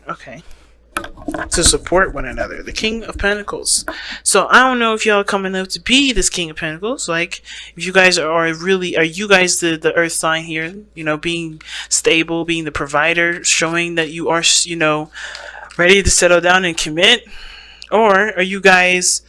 Okay. To support one another. The King of Pentacles. So I don't know if y'all coming up to be this King of Pentacles. Like, if you guys are really, are you guys the Earth sign here? You know, being stable, being the provider, showing that you are, you know, ready to settle down and commit? Or are you guys,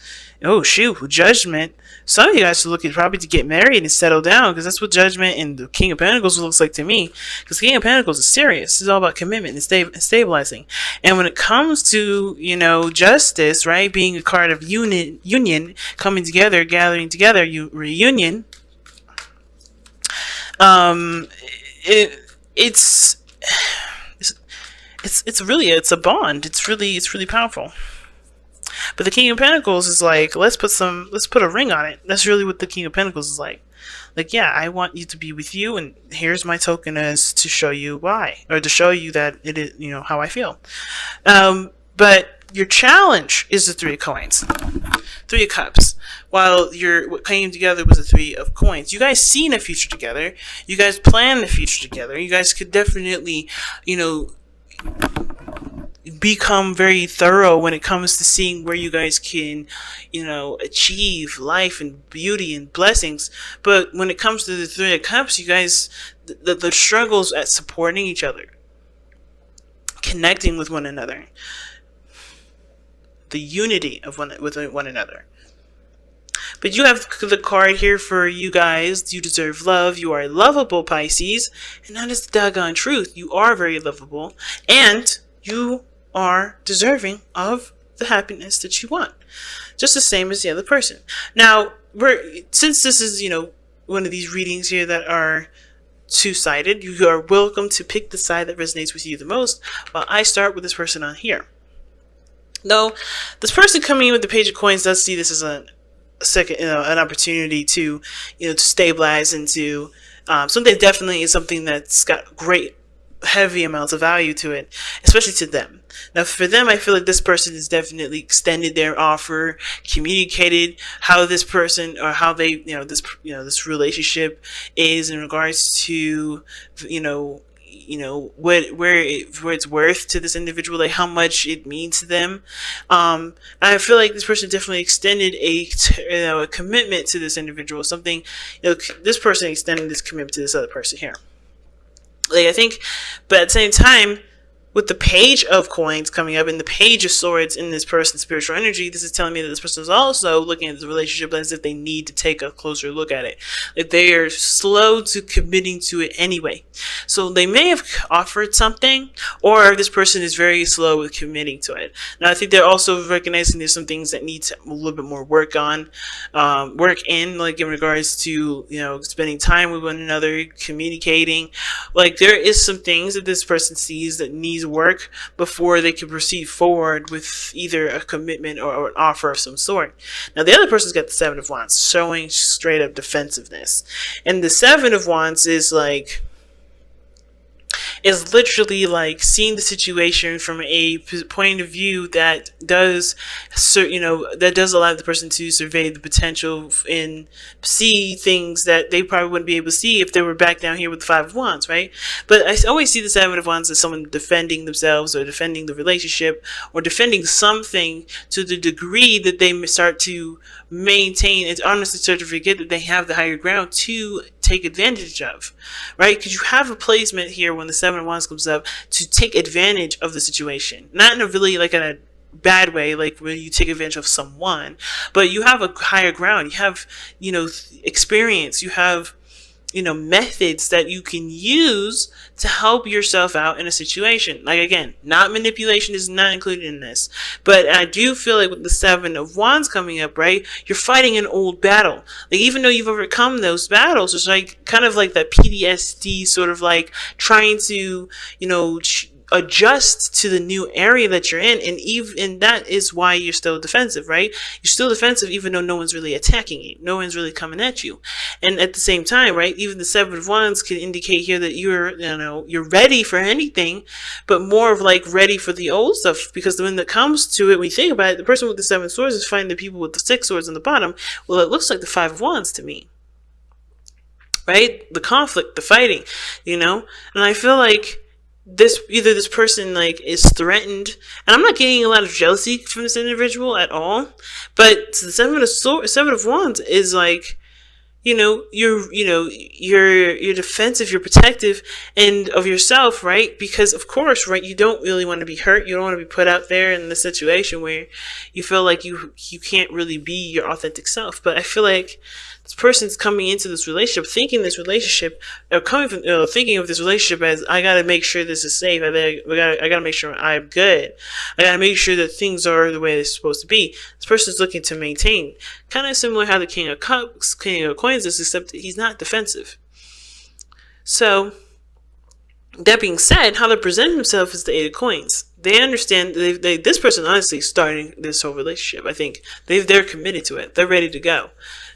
oh shoot, Judgment? Some of you guys are looking probably to get married and settle down, because that's what Judgment and the King of Pentacles looks like to me. Because King of Pentacles is serious. It's all about commitment and stabilizing. And when it comes to, you know, Justice, right, being a card of union, coming together, gathering together, reunion. It it's really, it's a bond. It's really powerful. But the King of Pentacles is like, let's put a ring on it. That's really what the King of Pentacles is like. Like, yeah, I want you to be with you, and here's my token as to show you why, or to show you that it is, you know, how I feel. But your challenge is the Three of Coins, Three of Cups. While what came together was the Three of Coins. You guys seen a future together. You guys plan the future together. You guys could definitely, you know, become very thorough when it comes to seeing where you guys can, you know, achieve life and beauty and blessings. But when it comes to the Three of Cups, you guys, the struggles at supporting each other, connecting with one another, the unity of with one another. But you have the card here for you guys. You deserve love. You are lovable, Pisces. And that is the doggone truth. You are very lovable. And you are deserving of the happiness that you want, just the same as the other person. Now, since this is, you know, one of these readings here that are two-sided, you are welcome to pick the side that resonates with you the most, while I start with this person on here. Though this person coming in with the Page of Coins does see this as a second, you know, an opportunity to, you know, to stabilize and to something, definitely is something that's got great heavy amounts of value to it, especially to them. Now, for them, I feel like this person has definitely extended their offer, communicated how this person, or how they, this relationship is in regards to, where it's worth to this individual, like how much it means to them. I feel like this person definitely extended a commitment to this individual. Something, this person extended this commitment to this other person here. Like, I think, but at the same time, with the Page of Coins coming up and the Page of Swords in this person's spiritual energy, this is telling me that this person is also looking at the relationship as if they need to take a closer look at it. Like, they are slow to committing to it anyway. So they may have offered something, or this person is very slow with committing to it. Now, I think they're also recognizing there's some things that need a little bit more work in, like in regards to, spending time with one another, communicating. Like, there is some things that this person sees that needs work before they can proceed forward with either a commitment or an offer of some sort. Now, the other person's got the Seven of Wands, showing straight up defensiveness. And the Seven of Wands is literally like seeing the situation from a point of view that does allow the person to survey the potential and see things that they probably wouldn't be able to see if they were back down here with the Five of Wands, right? But I always see the Seven of Wands as someone defending themselves, or defending the relationship, or defending something to the degree that they start to maintain and honestly start to forget that they have the higher ground to take advantage of, right? Because you have a placement here when the Seven of Wands comes up to take advantage of the situation, not in a really like in a bad way, like when you take advantage of someone, but you have a higher ground. You have, experience. You have, methods that you can use to help yourself out in a situation. Like, again, not manipulation is not included in this, but I do feel like with the Seven of Wands coming up, right, you're fighting an old battle. Like, even though you've overcome those battles, it's like kind of like that PTSD, sort of like trying to, adjust to the new area that you're in, and that is why you're still defensive, right? You're still defensive even though no one's really attacking you, no one's really coming at you. And at the same time, right, even the Seven of Wands can indicate here that you're ready for anything, but more of like ready for the old stuff, because when it comes to it, when you think about it, the person with the Seven Swords is fighting the people with the Six Swords on the bottom. Well, it looks like the Five of Wands to me, right? The conflict, the fighting, and I feel like this person like is threatened, and I'm not getting a lot of jealousy from this individual at all, but the seven of wands is like, you're defensive, you're protective and of yourself, right? Because of course, right, you don't really want to be hurt, you don't want to be put out there in the situation where you feel like you can't really be your authentic self. But I feel like this person's coming into this relationship thinking this relationship, or coming from thinking of this relationship as, I gotta make sure this is safe, I gotta make sure I'm good, I gotta make sure that things are the way they're supposed to be. This person's looking to maintain, kind of similar how the King of Cups, King of Coins is, except he's not defensive. So that being said, how they're presenting themselves is the Eight of Coins. They understand this person honestly starting this whole relationship. I think they're committed to it. They're ready to go.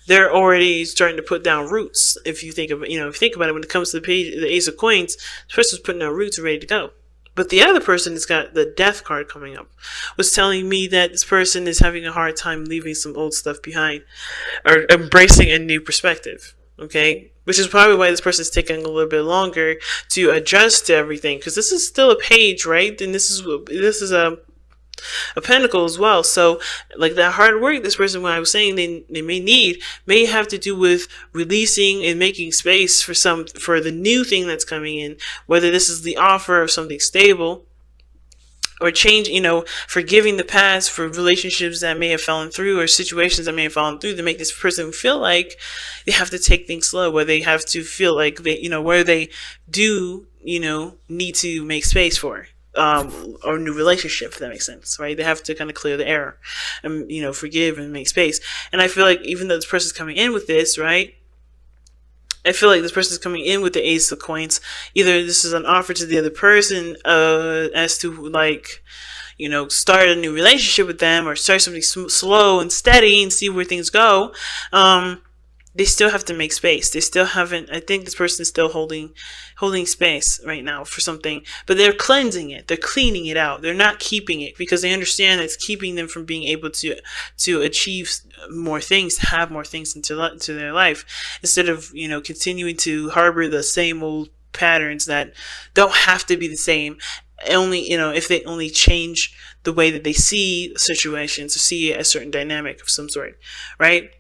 They're already starting to put down roots. If you think about it, when it comes to the Ace of Coins, this person's putting down roots and ready to go. But the other person has got the Death card coming up, was telling me that this person is having a hard time leaving some old stuff behind, or embracing a new perspective. Okay, which is probably why this person is taking a little bit longer to adjust to everything, because this is still a page, right? And this is a pentacle as well. So like that hard work this person, when I was saying they may have to do with releasing and making space for the new thing that's coming in, whether this is the offer of something stable, or change, forgiving the past for relationships that may have fallen through, or situations that may have fallen through, to make this person feel like they have to take things slow, where they have to feel like where they do, need to make space for or a new relationship, if that makes sense, right? They have to kind of clear the air and, forgive and make space. And I feel like even though this person's coming in with this, right? I feel like this person is coming in with the Ace of Coins. Either this is an offer to the other person as to like, start a new relationship with them, or start something slow and steady and see where things go. They still have to make space. They still haven't. I think this person is still holding space right now for something, but they're cleansing it. They're cleaning it out. They're not keeping it, because they understand it's keeping them from being able to achieve more things, have more things into their life, instead of continuing to harbor the same old patterns that don't have to be the same. Only if they only change the way that they see situations, or see a certain dynamic of some sort, right?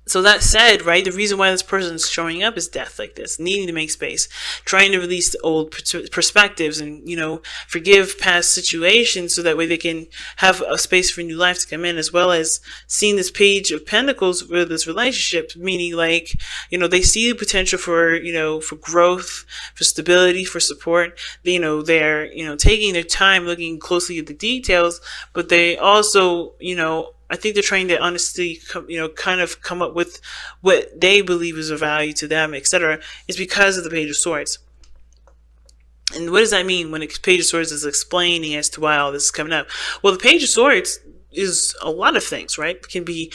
So that said, right, the reason why this person is showing up is death like this, needing to make space, trying to release the old perspectives and, forgive past situations, so that way they can have a space for new life to come in, as well as seeing this Page of Pentacles with this relationship, meaning like, they see the potential for, for growth, for stability, for support. They're, taking their time, looking closely at the details, but they also, I think they're trying to honestly, kind of come up with what they believe is of value to them, etc. It's because of the Page of Swords. And what does that mean when the Page of Swords is explaining as to why all this is coming up? Well, the Page of Swords is a lot of things, right? It can be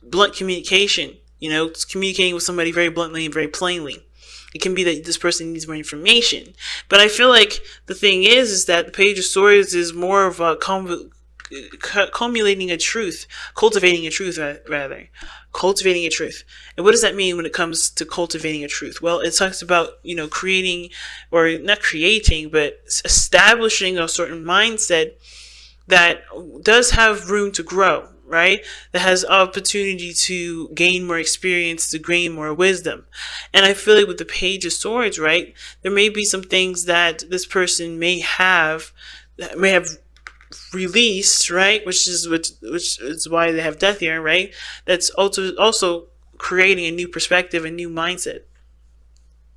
blunt communication, it's communicating with somebody very bluntly and very plainly. It can be that this person needs more information. But I feel like the thing is that the Page of Swords is more of a cultivating a truth. And what does that mean when it comes to cultivating a truth? Well, it talks about, creating, or not creating, but establishing a certain mindset that does have room to grow, right? That has opportunity to gain more experience, to gain more wisdom. And I feel like with the Page of Swords, right, there may be some things that this person may have released, right, which is why they have death here, right? That's also creating a new perspective, a new mindset.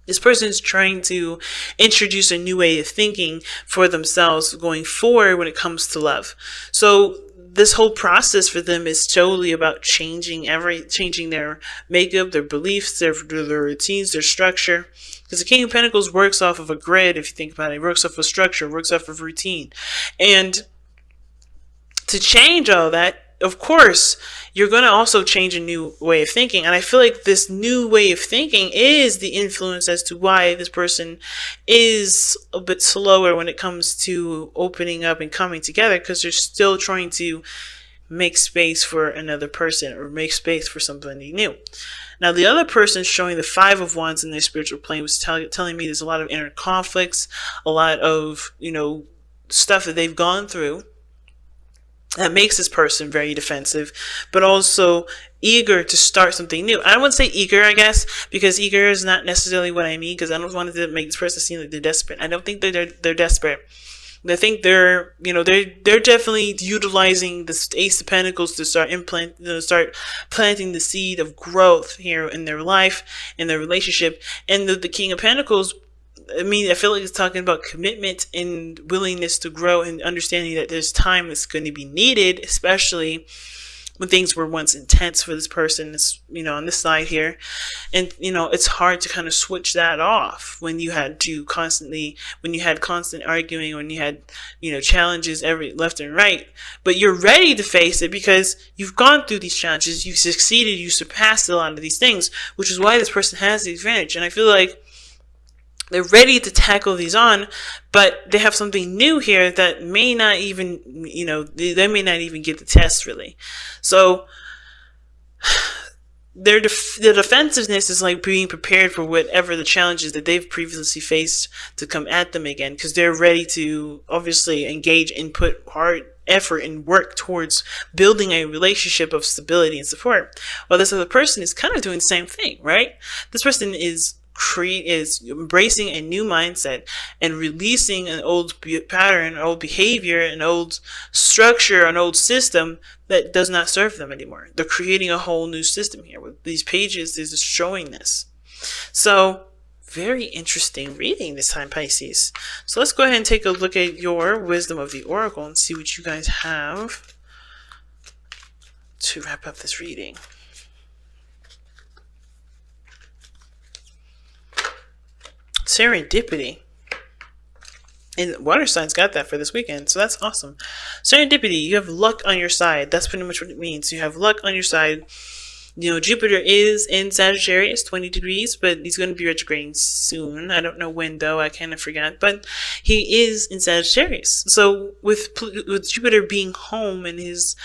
This person is trying to introduce a new way of thinking for themselves going forward when it comes to love. So this whole process for them is totally about changing their makeup, their beliefs, their routines, their structure. Because the King of Pentacles works off of a grid, if you think about it. It works off of structure, works off of routine. And to change all that, of course, you're going to also change a new way of thinking. And I feel like this new way of thinking is the influence as to why this person is a bit slower when it comes to opening up and coming together, because they're still trying to make space for another person, or make space for somebody new. Now, the other person showing the Five of Wands in their spiritual plane was telling me there's a lot of inner conflicts, a lot of, stuff that they've gone through that makes this person very defensive, but also eager to start something new. I don't want to say eager, I guess, because eager is not necessarily what I mean, because I don't want to make this person seem like they're desperate. I don't think they're desperate. I think they're definitely utilizing the Ace of Pentacles to start planting the seed of growth here in their life, in their relationship. And the King of Pentacles, I mean, I feel like it's talking about commitment and willingness to grow, and understanding that there's time that's going to be needed, especially when things were once intense for this person, on this side here. And, it's hard to kind of switch that off when you had constant arguing, when you had, challenges every left and right, but you're ready to face it because you've gone through these challenges, you've succeeded, you surpassed a lot of these things, which is why this person has the advantage. And I feel like they're ready to tackle these on, but they have something new here that may not even, they may not even get the test really. So the defensiveness is like being prepared for whatever the challenges that they've previously faced to come at them again, because they're ready to obviously engage and put hard effort and work towards building a relationship of stability and support. While this other person is kind of doing the same thing, right? This person is embracing a new mindset and releasing an old pattern, an old behavior, an old structure, an old system that does not serve them anymore. They're creating a whole new system here. With these pages is showing this. So very interesting reading this time, Pisces. So let's go ahead and take a look at your Wisdom of the Oracle and see what you guys have to wrap up this reading. Serendipity. And water signs got that for this weekend, so that's awesome. Serendipity, you have luck on your side. That's pretty much what it means. You have luck on your side. Jupiter is in Sagittarius, 20 degrees, but he's going to be retrograding soon. I don't know when, though. I kind of forgot. But he is in Sagittarius. So with Jupiter being home in his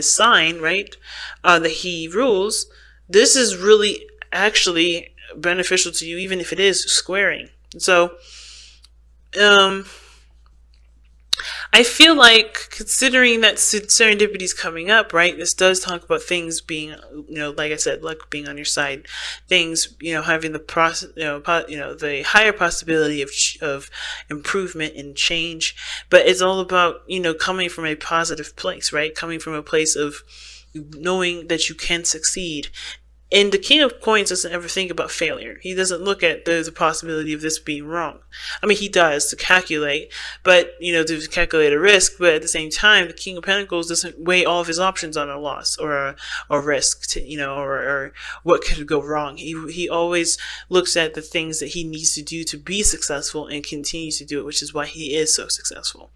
sign, right, that he rules, this is really actually beneficial to you, even if it is squaring. So I feel like, considering that serendipity is coming up, right, this does talk about things being, like I said, luck being on your side, things, having the process, the higher possibility of improvement and change. But it's all about, coming from a positive place, right, coming from a place of knowing that you can succeed. And the King of Coins doesn't ever think about failure. He doesn't look at the possibility of this being wrong. I mean, he does to calculate, but, to calculate a risk. But at the same time, the King of Pentacles doesn't weigh all of his options on a loss or a risk, or what could go wrong. He always looks at the things that he needs to do to be successful and continues to do it, which is why he is so successful.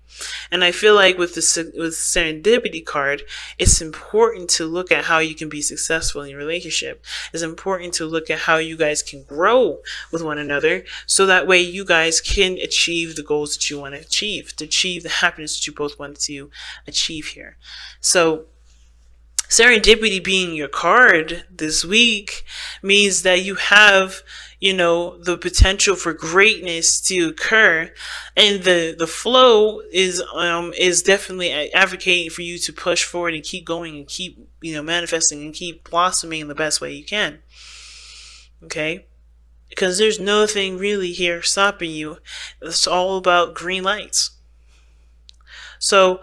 And I feel like with Serendipity card, it's important to look at how you can be successful in your relationship. It's important to look at how you guys can grow with one another, so that way you guys can achieve the goals that you want to achieve the happiness that you both want to achieve here. So Serendipity being your card this week means that you have, the potential for greatness to occur, and the flow is definitely advocating for you to push forward and keep going and keep, manifesting and keep blossoming in the best way you can. Okay? Because there's nothing really here stopping you. It's all about green lights. So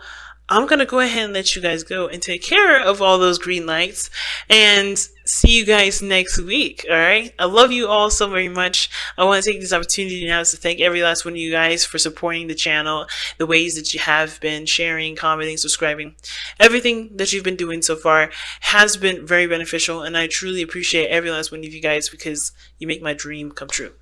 I'm going to go ahead and let you guys go and take care of all those green lights, and see you guys next week. All right. I love you all so very much. I want to take this opportunity now to thank every last one of you guys for supporting the channel, the ways that you have been sharing, commenting, subscribing. Everything that you've been doing so far has been very beneficial, and I truly appreciate every last one of you guys, because you make my dream come true.